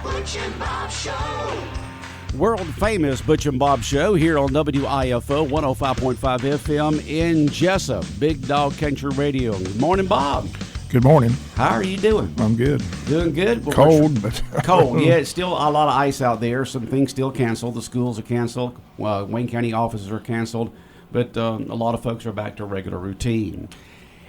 Butch and Bob Show. World famous Butch and Bob Show here on WIFO 105.5 FM in Jesup, Big Dog Country Radio. Good morning, Bob. Good morning. How are you doing? I'm good. Doing good? Well, cold, but cold. Yeah, it's still a lot of ice out there. Some things still canceled. The schools are canceled. Wayne County offices are canceled. But a lot of folks are back to regular routine.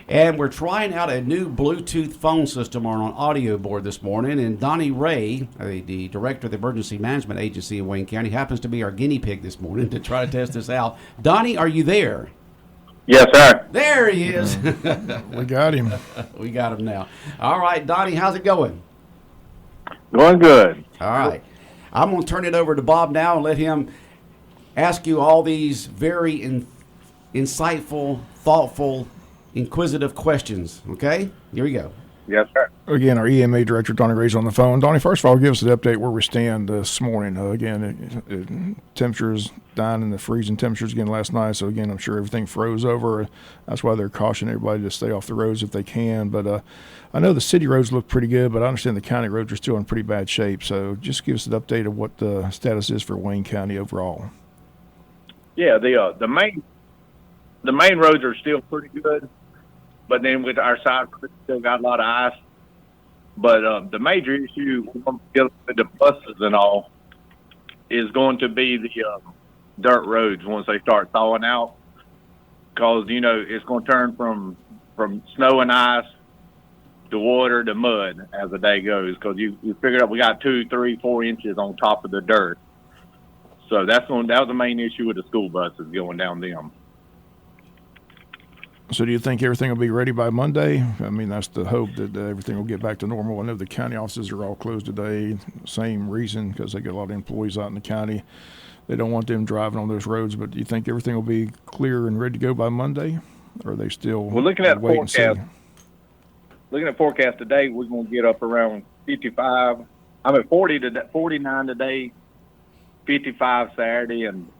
And we're trying out a new Bluetooth phone system on an audio board this morning. And Donnie Ray, the director of the Emergency Management Agency in Wayne County, happens to be our guinea pig this morning to try to test this out. Donnie, are you there? Yes, sir. There he is. We got him. We got him now. All right, Donnie, how's it going? Going good. All right. I'm going to turn it over to Bob now and let him ask you all these very insightful, thoughtful, inquisitive questions. Okay? Here we go. Yes, sir. Again, our EMA director, Donnie Ray's on the phone. Donnie, first of all, give us an update where we stand this morning. Temperatures down in the freezing temperatures again last night. So, again, I'm sure everything froze over. That's why they're cautioning everybody to stay off the roads if they can. But I know the city roads look pretty good, but I understand the county roads are still in pretty bad shape. So just give us an update of what the status is for Wayne County overall. Yeah, the main roads are still pretty good. But then with our side, we still got a lot of ice. But the major issue with the buses and all is going to be the dirt roads once they start thawing out. Because, it's going to turn from snow and ice to water to mud as the day goes. Because you figured out we got 2, 3, 4 inches on top of the dirt. So that was the main issue with the school buses going down them. So do you think everything will be ready by Monday? I mean, that's the hope that everything will get back to normal. I know the county offices are all closed today. Same reason, because they get a lot of employees out in the county. They don't want them driving on those roads. But do you think everything will be clear and ready to go by Monday? Or are they still looking at wait and see? Looking at forecast today, we're going to get up around 55. 49 today, 55 Saturday, and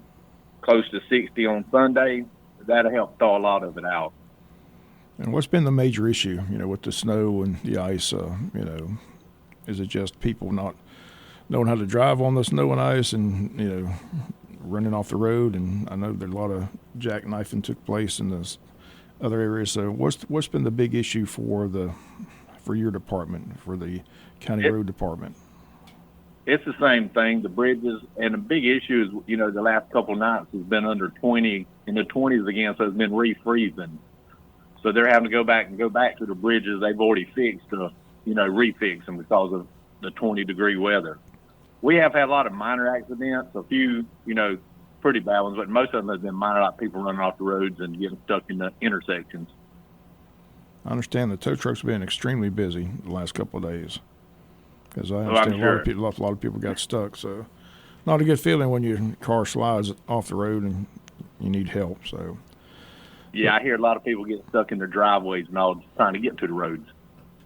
close to 60 on Sunday. That'll help thaw a lot of it out. And what's been the major issue, with the snow and the ice? Is it just people not knowing how to drive on the snow and ice and, running off the road? And I know there's a lot of jackknifing took place in this other areas. So what's been the big issue for your department, for the county road department? It's the same thing, the bridges. And the big issue is, the last couple of nights has been under 20, in the 20s again, so it's been refreezing. So they're having to go back to the bridges they've already fixed to, refix them because of the 20-degree weather. We have had a lot of minor accidents, a few, pretty bad ones, but most of them have been minor, like people running off the roads and getting stuck in the intersections. I understand the tow trucks have been extremely busy the last couple of days. Because I understand a lot of people got stuck. So not a good feeling when your car slides off the road and you need help. So. Yeah, I hear a lot of people get stuck in their driveways and all, just trying to get to the roads.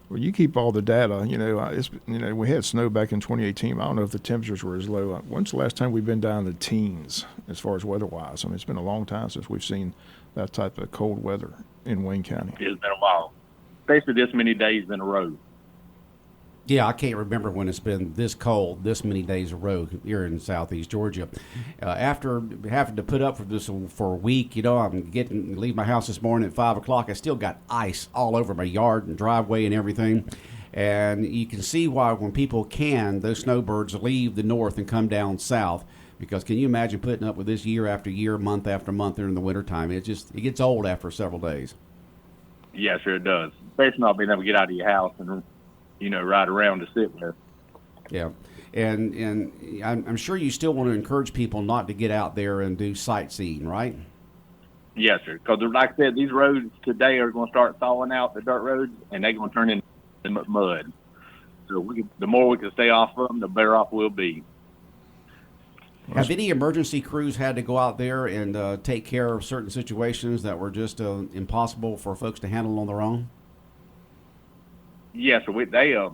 Well, you keep all the data. We had snow back in 2018. I don't know if the temperatures were as low. When's the last time we've been down in the teens as far as weather-wise? I mean, it's been a long time since we've seen that type of cold weather in Wayne County. It's been a while, especially this many days in a row. Yeah, I can't remember when it's been this cold, this many days in a row here in southeast Georgia. After having to put up for this for a week, I'm leave my house this morning at 5 o'clock. I still got ice all over my yard and driveway and everything. And you can see why when people those snowbirds leave the north and come down south. Because can you imagine putting up with this year after year, month after month during the wintertime? It gets old after several days. Yeah, sure it does. Especially not being able to get out of your house and ride around to sit there. Yeah, and I'm sure you still want to encourage people not to get out there and do sightseeing, right? Yes, sir. Because like I said, these roads today are going to start thawing out, the dirt roads, and they're going to turn into mud. So the more we can stay off of them, the better off we'll be. Have any emergency crews had to go out there and take care of certain situations that were just impossible for folks to handle on their own? Yes, sir.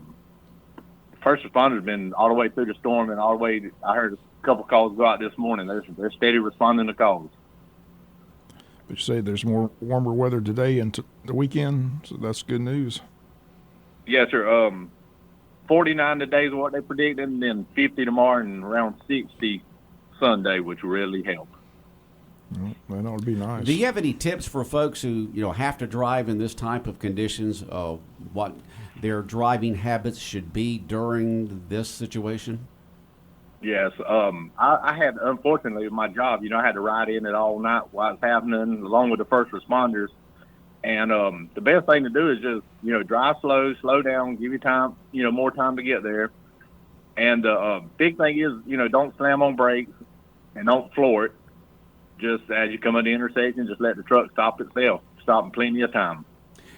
First responders have been all the way through the storm and all the way. I heard a couple calls go out this morning. They're steady responding to calls. But you say there's more warmer weather today and the weekend, so that's good news. Yes, sir. 49 today is what they predicted, and then 50 tomorrow and around 60 Sunday, which will really help. Well, that would be nice. Do you have any tips for folks who have to drive in this type of conditions? What their driving habits should be during this situation? Yes, I had, unfortunately, with my job, I had to ride in it all night while it's happening, along with the first responders. And the best thing to do is just, drive slow down, give you time, more time to get there. And the big thing is, don't slam on brakes and don't floor it. Just as you come at the intersection, just let the truck stop itself. Stop in plenty of time.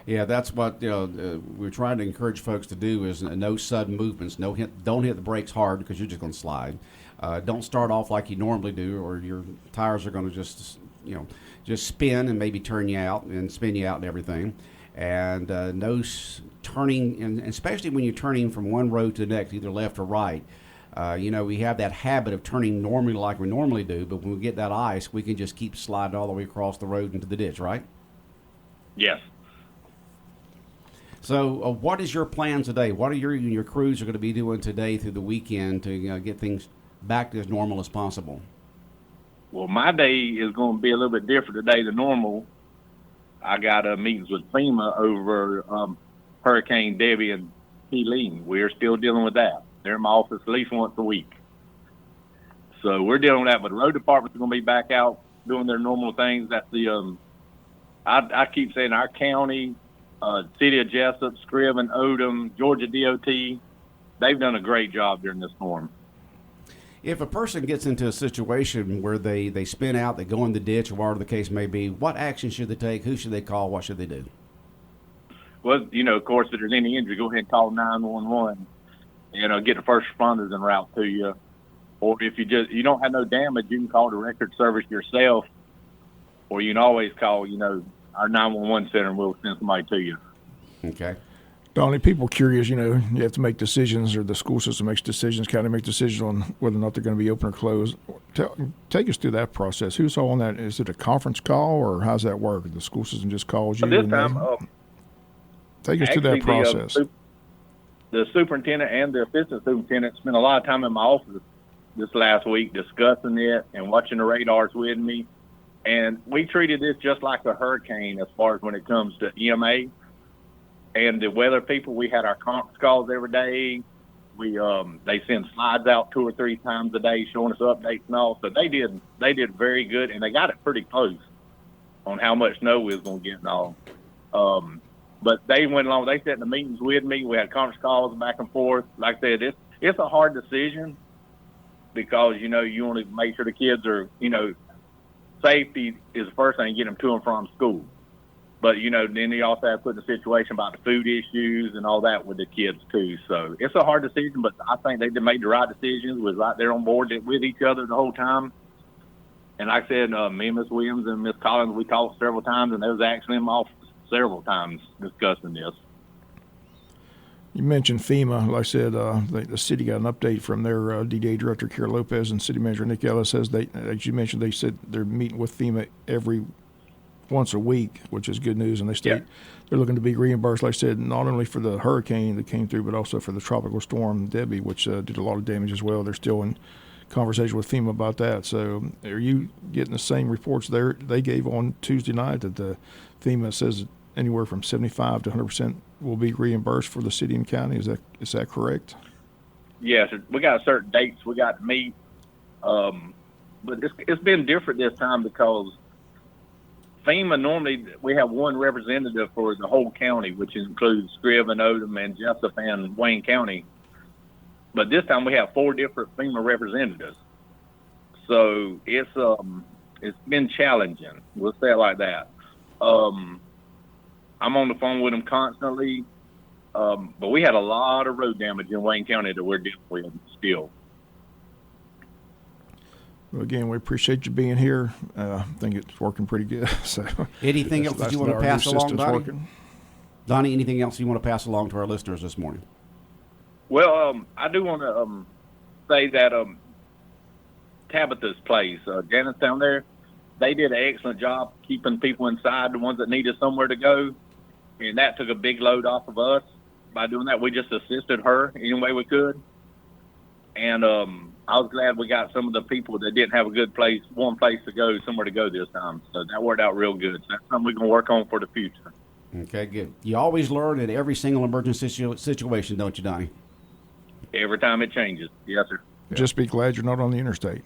Yeah, that's what we're trying to encourage folks to do is no sudden movements. Don't hit the brakes hard because you're just going to slide. Don't start off like you normally do, or your tires are going to just spin and maybe turn you out and spin you out and everything. And no turning, and especially when you're turning from one road to the next, either left or right. We have that habit of turning normally like we normally do, but when we get that ice, we can just keep sliding all the way across the road into the ditch, right? Yes. So what is your plan today? What are your crews are going to be doing today through the weekend to get things back to as normal as possible? Well, my day is going to be a little bit different today than normal. I got meetings with FEMA over Hurricane Debbie and Helene. We're still dealing with that. They're in my office at least once a week. So we're dealing with that. But the road department's going to be back out doing their normal things. That's the I keep saying our county, City of Jesup, Scriven, Odom, Georgia DOT, they've done a great job during this storm. If a person gets into a situation where they spin out, they go in the ditch, or whatever the case may be, what action should they take? Who should they call? What should they do? Well, of course, if there's any injury, go ahead and call 911. Get the first responders en route to you. Or if you don't have no damage, you can call the record service yourself. Or you can always call, our 911 center, and we'll send somebody to you. Okay. Donnie, people are curious, you have to make decisions, or the school system makes decisions, county makes decisions on whether or not they're going to be open or closed. Take us through that process. Who's all on that? Is it a conference call, or how's that work? The school system just calls you? This time, take us through that process. The superintendent and the assistant superintendent spent a lot of time in my office this last week discussing it and watching the radars with me. And we treated this just like a hurricane as far as when it comes to EMA. And the weather people, we had our conference calls every day. They send slides out 2 or 3 times a day showing us updates and all. So they did very good, and they got it pretty close on how much snow we was going to get and all. But they went along. They sat in the meetings with me. We had conference calls back and forth. Like I said, it's a hard decision because, you want to make sure the kids are, safety is the first thing, get them to and from school. But, then you also have to put in the situation about the food issues and all that with the kids, too. So it's a hard decision, but I think they made the right decisions, was right there on board with each other the whole time. And like I said, me and Miss Williams and Miss Collins, we talked several times, and they was actually in my office several times discussing this. You mentioned FEMA. Like I said, the city got an update from their DDA director, Kara Lopez, and city manager Nick Ellis says as you mentioned, they said they're meeting with FEMA once a week, which is good news. And they state they're looking to be reimbursed, like I said, not only for the hurricane that came through, but also for the tropical storm Debbie, which did a lot of damage as well. They're still in conversation with FEMA about that. So are you getting the same reports they gave on Tuesday night that the FEMA says anywhere from 75 to 100% will be reimbursed for the city and county? Is that correct? Yes, we got certain dates we got to meet, but it's been different this time because FEMA normally we have one representative for the whole county, which includes Scriven, Odom, and Jesup and Wayne County. But this time we have 4 different FEMA representatives, so it's been challenging. We'll say it like that. I'm on the phone with them constantly, but we had a lot of road damage in Wayne County that we're dealing with still. Well, again, we appreciate you being here. I think it's working pretty good. So, anything else that you want to pass along, Donnie? Donnie, anything else you want to pass along to our listeners this morning? Well, I do want to say that Tabitha's place, Janice down there, they did an excellent job keeping people inside, the ones that needed somewhere to go. And that took a big load off of us. by doing that. We just assisted her any way we could. And I was glad we got some of the people that didn't have a good one place to go, somewhere to go this time. So that worked out real good. So that's something we're going to work on for the future. Okay, good. You always learn in every single emergency situation, don't you, Donnie? Every time it changes. Yes, sir. Just be glad you're not on the interstate.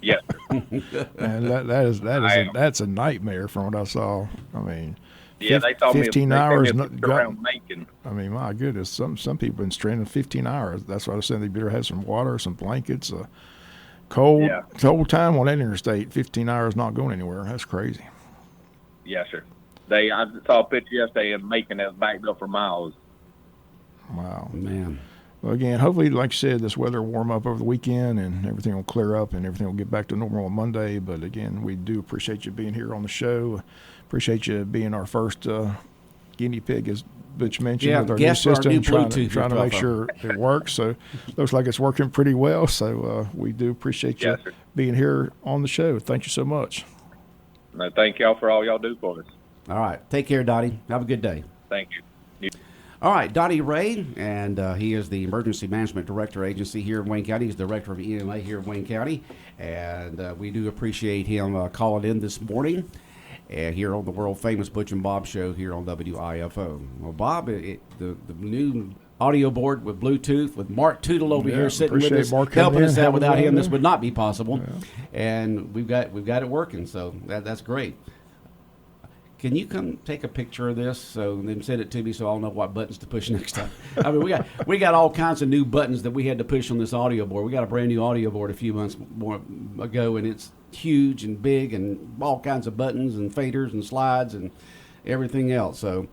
Yes, sir. And that's a nightmare from what I saw. I mean, Yeah, they told 15 me hours. around Macon. I mean, my goodness, some people have been stranded 15 hours. That's why I said they better have some water, some blankets. Cold time on that interstate. 15 hours not going anywhere. That's crazy. Yes, sir. I saw a picture yesterday in Macon that was backed up for miles. Wow, man. Well, again, hopefully, like you said, this weather will warm up over the weekend and everything will clear up and everything will get back to normal on Monday. But again, we do appreciate you being here on the show. Appreciate you being our first guinea pig, as Butch mentioned, with our new system, trying to make sure it works. So looks like it's working pretty well. So we do appreciate you being here on the show. Thank you so much. No, thank y'all for all y'all do for us. All right. Take care, Donnie. Have a good day. Thank you. All right, Donnie Ray, and he is the Emergency Management Director Agency here in Wayne County. He's the Director of EMA here in Wayne County, and we do appreciate him calling in this morning here on the world-famous Butch and Bob show here on WIFO. Well, Bob, the new audio board with Bluetooth with Mark Tootle over here sitting with us, Mark helping us out. Without him, this would not be possible, and we've got it working, so that's great. Can you come take a picture of this and then send it to me so I'll know what buttons to push next time? I mean, we got all kinds of new buttons that we had to push on this audio board. We got a brand new audio board a few months more ago, and it's huge and big and all kinds of buttons and faders and slides and everything else. So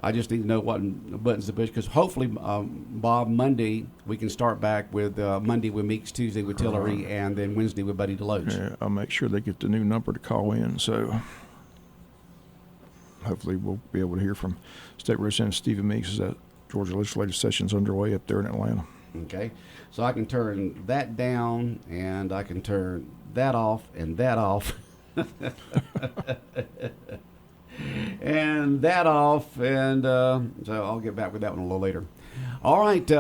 I just need to know what buttons to push because hopefully, Bob, Monday we can start back with Monday with Meeks, Tuesday with Tillery, and then Wednesday with Buddy Deloach. Yeah, I'll make sure they get the new number to call in. So hopefully we'll be able to hear from State Representative Stephen Meeks as that Georgia legislative session's underway up there in Atlanta. Okay, so I can turn that down and I can turn that off and that off. And that off, and so I'll get back with that one a little later. All right,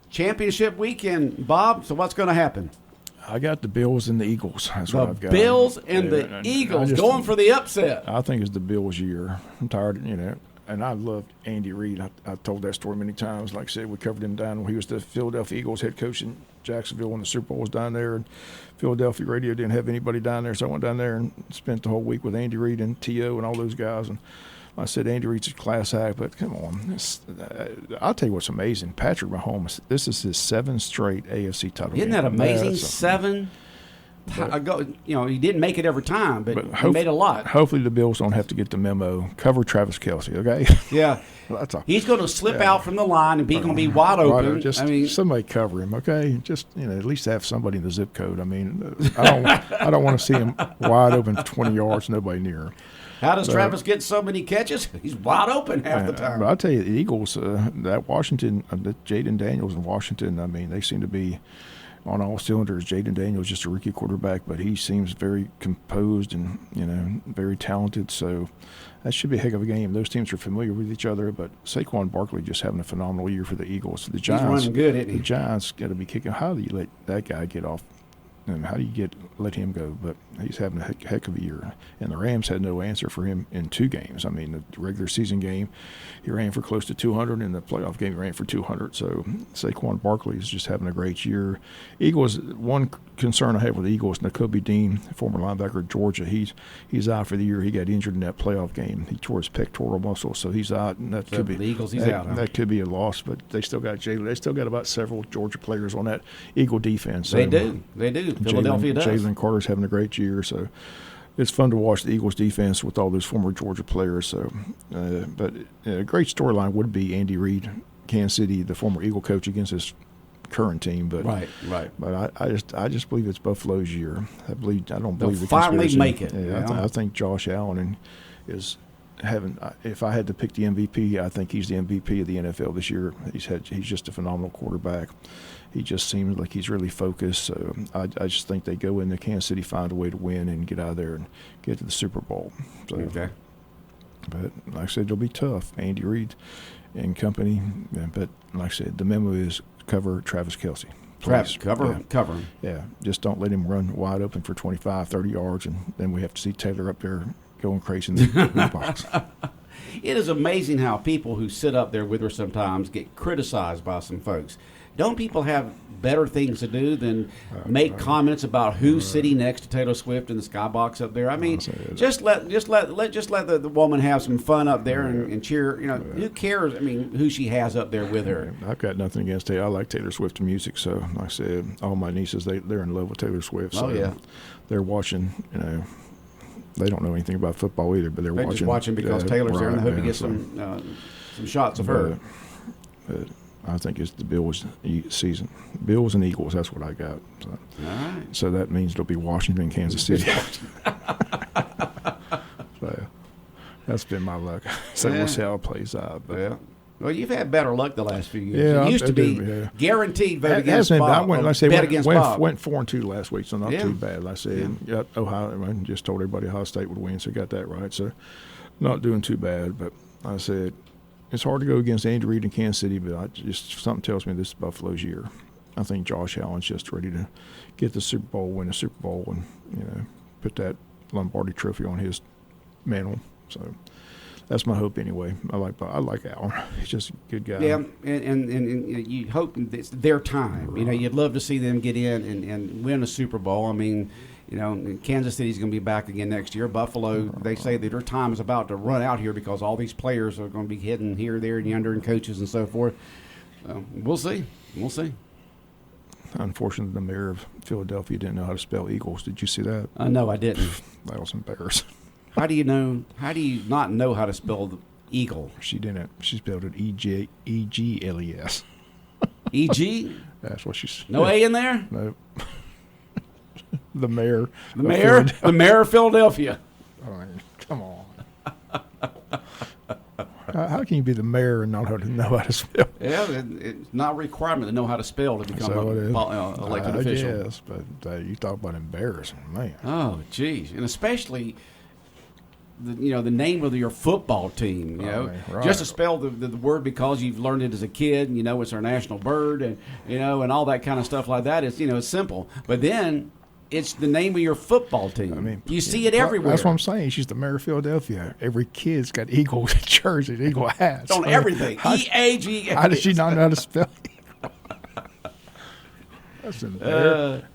championship weekend, Bob. So what's going to happen? I got the Bills and the Eagles. That's what I've got. Bills and the Eagles going for the upset. I think it's the Bills' year. I'm tired, and I loved Andy Reid. I told that story many times. Like I said, we covered him down when he was the Philadelphia Eagles head coach in Jacksonville when the Super Bowl was down there. And Philadelphia radio didn't have anybody down there, so I went down there and spent the whole week with Andy Reid and T.O. and all those guys. And I said, Andy Reid's a class act, but come on. I'll tell you what's amazing. Patrick Mahomes, this is his 7th straight AFC title. Isn't that amazing? 7? He didn't make it every time, but he made a lot. Hopefully the Bills don't have to get the memo. Cover Travis Kelce, okay? Yeah. He's going to slip out from the line and going to be wide open. Somebody cover him, okay? Just, at least have somebody in the zip code. I mean, I don't want to see him wide open for 20 yards, nobody near him. How does Travis get so many catches? He's wide open half the time. But I'll tell you, the Eagles, that Washington, Jaden Daniels in Washington, I mean, they seem to be on all cylinders. Jaden Daniels just a rookie quarterback, but he seems very composed and, very talented. So that should be a heck of a game. Those teams are familiar with each other, but Saquon Barkley just having a phenomenal year for the Eagles. The Giants, he's running good, isn't he? The Giants got to be kicking. How do you let that guy get off? And how do you let him go? But he's having a heck of a year. And the Rams had no answer for him in 2 games. I mean, the regular season game, he ran for close to 200. In the playoff game, he ran for 200. So Saquon Barkley is just having a great year. Eagles, one concern I have with the Eagles, Nakobe Dean, former linebacker of Georgia, he's out for the year. He got injured in that playoff game. He tore his pectoral muscle, so he's out. And that could be the Eagles. He's out. Huh? That could be a loss, but they still got Jalen. They still got about several Georgia players on that Eagle defense. So they do. Philadelphia does. Jalen Carter's having a great year, so it's fun to watch the Eagles defense with all those former Georgia players. So, but a great storyline would be Andy Reid, Kansas City, the former Eagle coach, against his current team. But right. But I just believe it's Buffalo's year. I don't believe they'll finally make it. Yeah, I think Josh Allen is having. If I had to pick the MVP, I think he's the MVP of the NFL this year. He's just a phenomenal quarterback. He just seems like he's really focused. So I just think they go into Kansas City, find a way to win, and get out of there and get to the Super Bowl. So, okay. But like I said, it'll be tough. Andy Reid and company. But like I said, the memo is cover Travis Kelce. Cover him. Yeah, just don't let him run wide open for 25, 30 yards, and then we have to see Taylor up there going crazy in the box. It is amazing how people who sit up there with her sometimes get criticized by some folks. Don't people have better things to do than make comments about who's sitting next to Taylor Swift in the skybox up there? I mean, just let the woman have some fun up there and cheer. You know, who cares? I mean, who she has up there with her. I've got nothing against Taylor. I like Taylor Swift music, so like I said, all my nieces they're in love with Taylor Swift. So they're watching. You know, they don't know anything about football either, but they're watching. Just watching because Taylor's there, and they hope to get some shots of her. But I think it's the Bills season. Bills and Eagles, that's what I got. So, all right. So that means it'll be Washington, Kansas City. So that's been my luck. So we'll see how it plays out. But well, you've had better luck the last few years. Yeah, it used to be guaranteed vote against Bob. Bob. Went 4-2 last week, so not too bad. Like I said, got Ohio. I just told everybody Ohio State would win, so got that right. So not doing too bad. But like I said, it's hard to go against Andy Reid in Kansas City, but something tells me this is Buffalo's year. I think Josh Allen's just ready to get the Super Bowl, win a Super Bowl, and put that Lombardi Trophy on his mantle. So that's my hope anyway. I like Allen. He's just a good guy. Yeah, and you hope it's their time. You know, you'd love to see them get in and win a Super Bowl. I mean, you know, Kansas City's going to be back again next year. Buffalo, they say that their time is about to run out here because all these players are going to be hitting here, there, and yonder, and coaches and so forth. We'll see. We'll see. Unfortunately, the mayor of Philadelphia didn't know how to spell Eagles. Did you see that? No, I didn't. That was embarrassing. How do you not know how to spell the eagle? She didn't. She spelled it E-G-L-E-S. E-G? That's what she said. No A in there? No. The mayor. The mayor of Philadelphia. I mean, come on. How can you be the mayor and not know how to spell? Yeah, it's not a requirement to know how to spell to become an elected official. Yes, but you talk about embarrassing, man. Oh, geez, and especially the name of your football team. Right. Just to spell the word because you've learned it as a kid. And, it's our national bird, and and all that kind of stuff like that. It's it's simple, but then it's the name of your football team. I mean, you see it everywhere. That's what I'm saying. She's the mayor of Philadelphia. Every kid's got Eagle jerseys, Eagle hats. On everything. E-A-G. How does she not know how to spell it? That's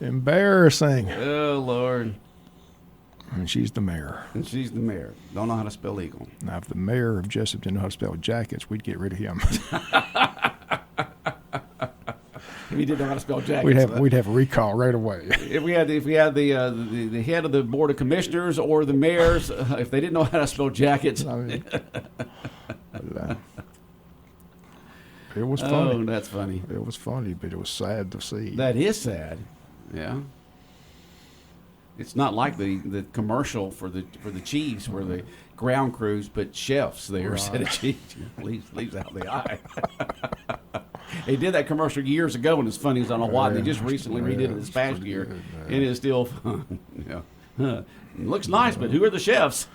embarrassing. Oh, Lord. And she's the mayor. Don't know how to spell eagle. Now, if the mayor of Jesup didn't know how to spell jackets, we'd get rid of him. If he didn't know how to spell jackets, we'd have a recall right away. If we had the head of the board of commissioners or the mayors, if they didn't know how to spell jackets, I mean, it was funny. Oh, that's funny. It was funny, but it was sad to see. That is sad. Yeah. It's not like the commercial for the Chiefs where the ground crews put chefs there instead of Chiefs. Leaves out the eye. They did that commercial years ago, and it's funny as I don't know why. They just recently redid it this past year, and it's still fun. It looks nice, but who are the chefs?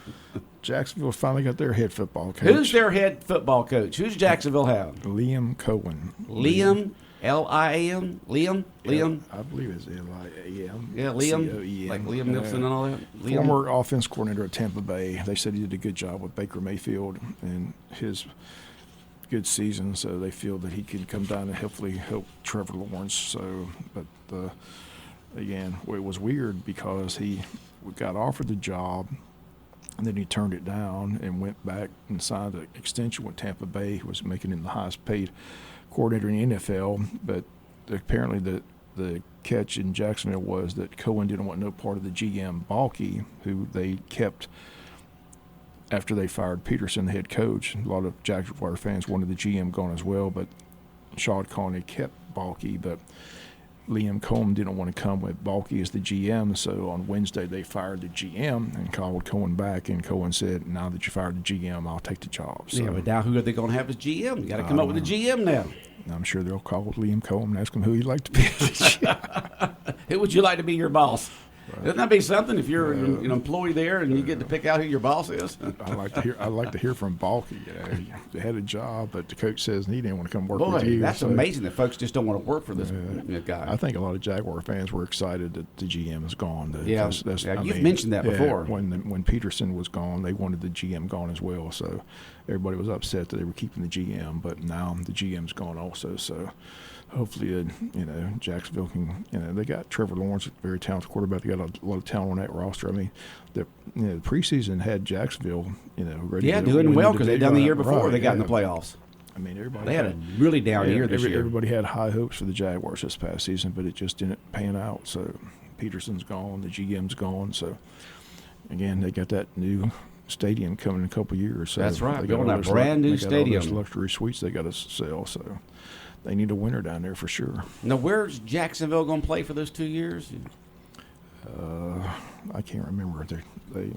Jacksonville finally got their head football coach. Who's their head football coach? Who's Jacksonville have? Liam Cohen. Liam? L-I-A-M? Liam? I believe it's L-I-A-M. Yeah, Liam. C-O-E-M. Like Liam Neeson and all that? Liam. Former offense coordinator at Tampa Bay. They said he did a good job with Baker Mayfield and his good season, so they feel that he can come down and hopefully help Trevor Lawrence. So, but again, it was weird because he got offered the job, and then he turned it down and went back and signed an extension with Tampa Bay. He was making him the highest paid coordinator in the NFL, but apparently the catch in Jacksonville was that Cohen didn't want no part of the GM Balky, who they kept after they fired Peterson, the head coach. A lot of Jaguar fans wanted the GM gone as well, but Shad Khan kept Balky, but Liam Cohen didn't want to come with Balky as the GM, so on Wednesday they fired the GM and called Cohen back, and Cohen said, now that you fired the GM, I'll take the job. So, yeah, but now who are they going to have as GM? You got to come up with a GM now. I'm sure they'll call Liam Cohen and ask him who he'd like to be. Who would you like to be your boss? Doesn't that be something if you're an employee there and you get to pick out who your boss is? I like to hear from Balky. They had a job, but the coach says he didn't want to come work with Boy, you. that's amazing that folks just don't want to work for this guy. I think a lot of Jaguar fans were excited that the GM is gone. You've mentioned that before. When Peterson was gone, they wanted the GM gone as well. So everybody was upset that they were keeping the GM, but now the GM's gone also. So hopefully, Jacksonville can. They got Trevor Lawrence, a very talented quarterback. They got a lot of talent on that roster. I mean, the preseason had Jacksonville, ready. Yeah, to doing win well the because they done the year before they got in the playoffs. I mean, they had a really down year this year. Everybody had high hopes for the Jaguars this past season, but it just didn't pan out. So Peterson's gone, the GM's gone. So again, they got that new stadium coming in a couple of years. So that's right. They Building got a brand new stadium. All those luxury suites they got to sell. So they need a winner down there for sure. Now, where's Jacksonville going to play for those 2 years? I can't remember. They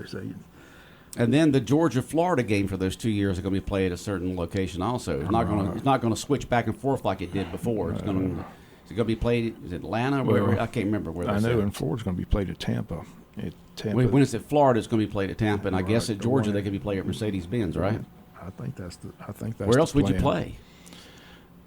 say. And then the Georgia-Florida game for those 2 years are going to be played at a certain location. Also, it's not going to switch back and forth like it did before. It's going to be played. Is it Atlanta? I can't remember where. I know in Florida's going to be played at Tampa. When it's at Florida, it's going to be played at Tampa, and I guess at Georgia they could be played at Mercedes-Benz, right? I think that's. Where else would you play?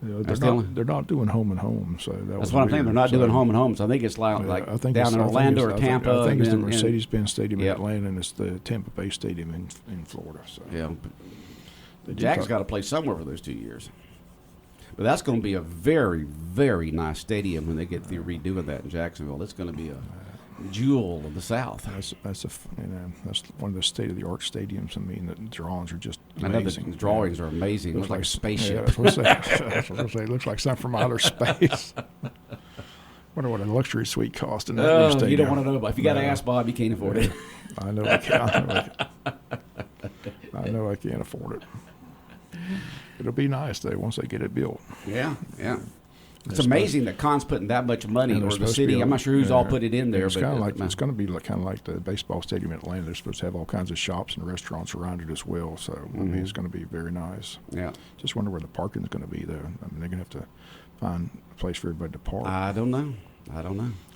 They're not doing home and home, so that's what I'm saying. They're not doing home and home, so I think it's like I think down in Orlando or Tampa. I think it's the Mercedes-Benz Stadium in Atlanta, and it's the Tampa Bay Stadium in Florida. So yeah, Jack's got to play somewhere for those 2 years. But that's going to be a very, very nice stadium when they get through redoing that in Jacksonville. It's going to be a jewel of the South. That's one of the state-of-the-art stadiums. I mean, the drawings are just amazing. I know the drawings are amazing. It looks like a spaceship. It looks like something from outer space. Wonder what a luxury suite cost in that new stadium. You don't want to know, but if you got to ask Bob, you can't afford it. I know I can't. I know I can't afford it. It'll be nice though once they get it built. Yeah. It's amazing that Con's putting that much money, or the city. I'm not sure who's all put it in there. It's kind of like it's going to be kind of like the baseball stadium in Atlanta. They're supposed to have all kinds of shops and restaurants around it as well. So I mean, it's going to be very nice. Yeah. Just wonder where the parking is going to be though. I mean, they're going to have to find a place for everybody to park. I don't know.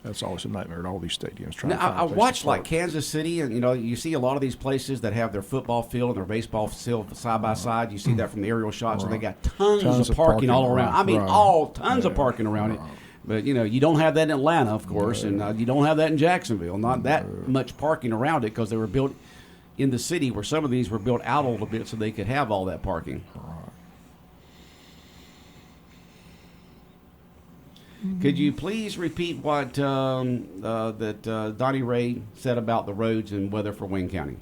That's always a nightmare at all these stadiums. I watch like Kansas City, and you see a lot of these places that have their football field and their baseball field side by side. You see that from the aerial shots, and they got tons of parking all around. I mean, tons of parking around it. But you don't have that in Atlanta, of course, and you don't have that in Jacksonville. Not that much parking around it because they were built in the city, where some of these were built out a little bit so they could have all that parking. Could you please repeat what Donnie Ray said about the roads and weather for Wayne County?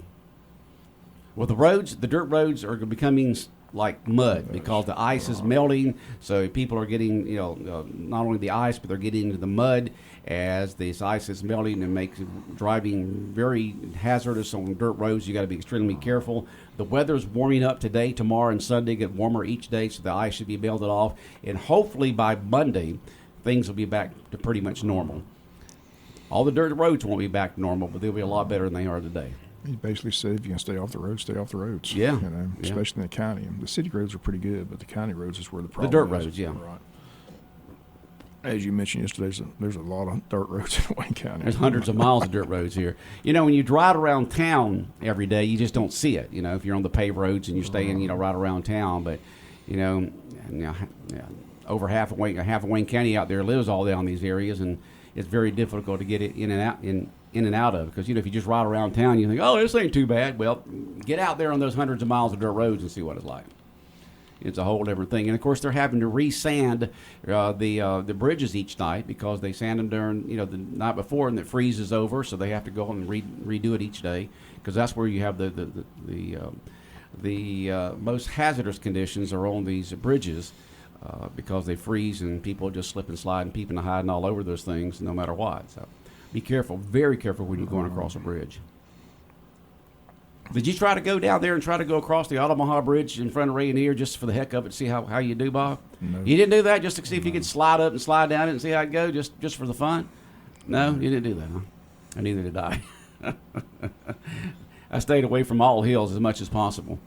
Well, the dirt roads are becoming like mud because the ice is melting. So people are getting, not only the ice, but they're getting into the mud as this ice is melting and makes driving very hazardous on dirt roads. You got to be extremely careful. The weather's warming up today, tomorrow, and Sunday. Get warmer each day, so the ice should be melted off, and hopefully by Monday, things will be back to pretty much normal. All the dirt roads won't be back to normal, but they'll be a lot better than they are today. He basically said, if you can stay off the roads, stay off the roads. Yeah. Especially in the county. The city roads are pretty good, but the county roads is where the problem is. The dirt roads, yeah. Right. As you mentioned yesterday, there's a lot of dirt roads in Wayne County. There's hundreds of miles of dirt roads here. When you drive around town every day, you just don't see it. If you're on the paved roads and you're staying, right around town. But, over half of Wayne County out there lives all down these areas, and it's very difficult to get it in and out of, because if you just ride around town, you think, oh, this ain't too bad. Well, get out there on those hundreds of miles of dirt roads and see what it's like. It's a whole different thing. And of course, they're having to re-sand the bridges each night, because they sand them during the night before, and it freezes over, so they have to go and redo it each day, because that's where you have the most hazardous conditions are on these bridges. Because they freeze and people just slip and slide and peeping and hiding all over those things no matter what. So be careful, very careful when you're going across a bridge. Did you try to go down there and try to go across the Omaha Bridge in front of Rainier just for the heck of it, see how you do, Bob? No. You didn't do that just to see if you could slide up and slide down it and see how it go, just for the fun? No, you didn't do that, huh? And neither did I. I stayed away from all hills as much as possible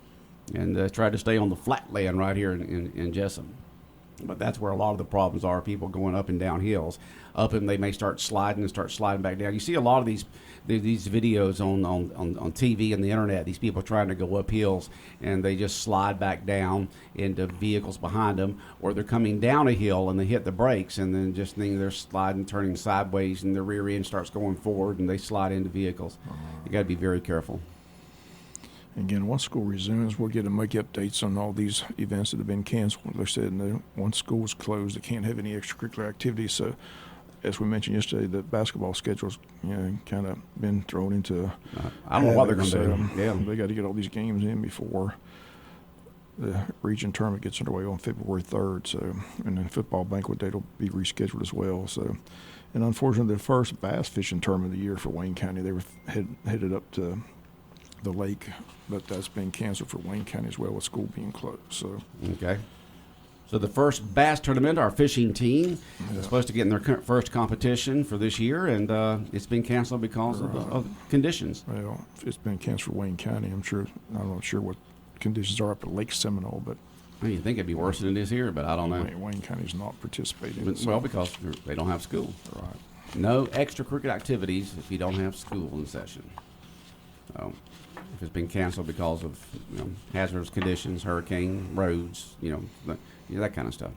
and tried to stay on the flat land right here in Jesup. But that's where a lot of the problems are. People going up and down hills, up and they may start sliding and start sliding back down. You see a lot of these videos on TV and the internet. These people trying to go up hills and they just slide back down into vehicles behind them, or they're coming down a hill and they hit the brakes and then they're sliding, turning sideways, and their rear end starts going forward and they slide into vehicles. You got to be very careful. Again, once school resumes, we'll get to make updates on all these events that have been canceled. Like I said, once school is closed, they can't have any extracurricular activities. So, as we mentioned yesterday, the basketball schedule's kind of been thrown into. I don't know what they're going to do. Yeah, they got to get all these games in before the region tournament gets underway on February 3rd. So, and then football banquet date will be rescheduled as well. So, and unfortunately, the first bass fishing tournament of the year for Wayne County, they were headed up to the lake, but that's been canceled for Wayne County as well, with school being closed. So okay. So the first bass tournament, our fishing team is supposed to get in their first competition for this year, and it's been canceled because of conditions. Well, it's been canceled for Wayne County. I'm not sure what conditions are up at Lake Seminole, but I mean, you think it'd be worse than it is here, but I don't know. Wayne County's not participating. Well, because they don't have school. Right. No extracurricular activities if you don't have school in session. So, if it's been canceled because of hazardous conditions, hurricane, roads, that kind of stuff.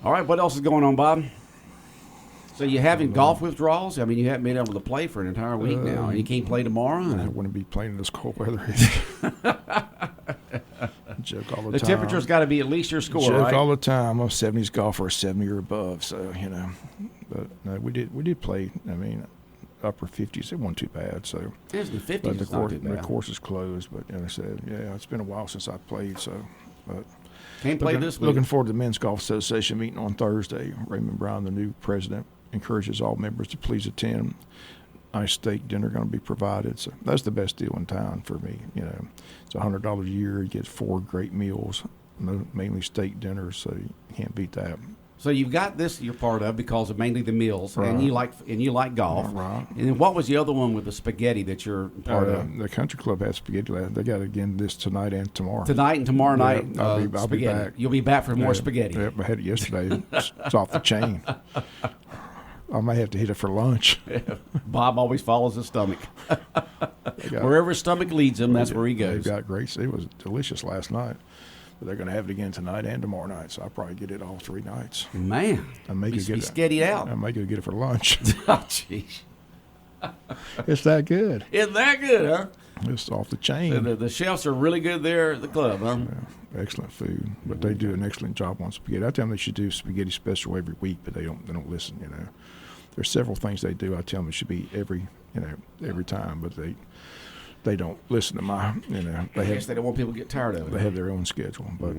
All right, what else is going on, Bob? So you having golf withdrawals? I mean, you haven't been able to play for an entire week now, and you can't play tomorrow? I wouldn't be playing in this cold weather. Joke all the time. The temperature's got to be at least your score, Joke right? all the time. I'm a 70s golfer, 70 or above, so, But no, we did play, upper 50s. It wasn't too bad. So it was in the 50s. But the course is closed. But I said, it's been a while since I played. So, but can't play this week. Looking forward to the Men's Golf Association meeting on Thursday. Raymond Brown, the new president, encourages all members to please attend. Nice steak dinner going to be provided. So that's the best deal in town for me. It's $100 a year. You get 4 great meals, mainly steak dinners. So you can't beat that. So you've got this you're part of because of mainly the meals, right. and you like golf. Right. And then what was the other one with the spaghetti that you're part of? The country club had spaghetti. They got it again this tonight and tomorrow. Tonight and tomorrow night. I'll be spaghetti. back. You'll be back for more spaghetti. Yep, I had it yesterday. It's off the chain. I may have to hit it for lunch. Bob always follows his stomach. Wherever his stomach leads him, that's where he goes. They've got great. It was delicious last night. But they're going to have it again tonight and tomorrow night, so I'll probably get it all 3 nights. Man, I may be skettied out. I may go get it for lunch. Oh, jeez. It's that good. It's that good, huh? It's off the chain. The chefs are really good there at the club, huh? Yeah, excellent food, but they do an excellent job on spaghetti. I tell them they should do spaghetti special every week, but they don't listen. There's several things they do. I tell them it should be every time, but they don't listen to my, I guess they don't want people to get tired of it. They have their own schedule, but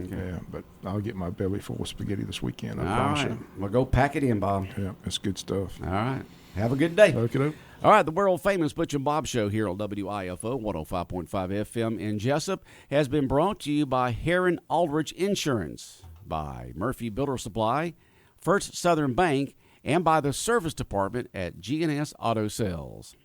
but I'll get my belly full of spaghetti this weekend. I promise you. Well, go pack it in, Bob. Yeah, it's good stuff. All right. Have a good day. Okay. All right, the world-famous Butch and Bob Show here on WIFO 105.5 FM in Jesup has been brought to you by Heron Aldrich Insurance, by Murphy Builder Supply, First Southern Bank, and by the Service Department at G&S Auto Sales.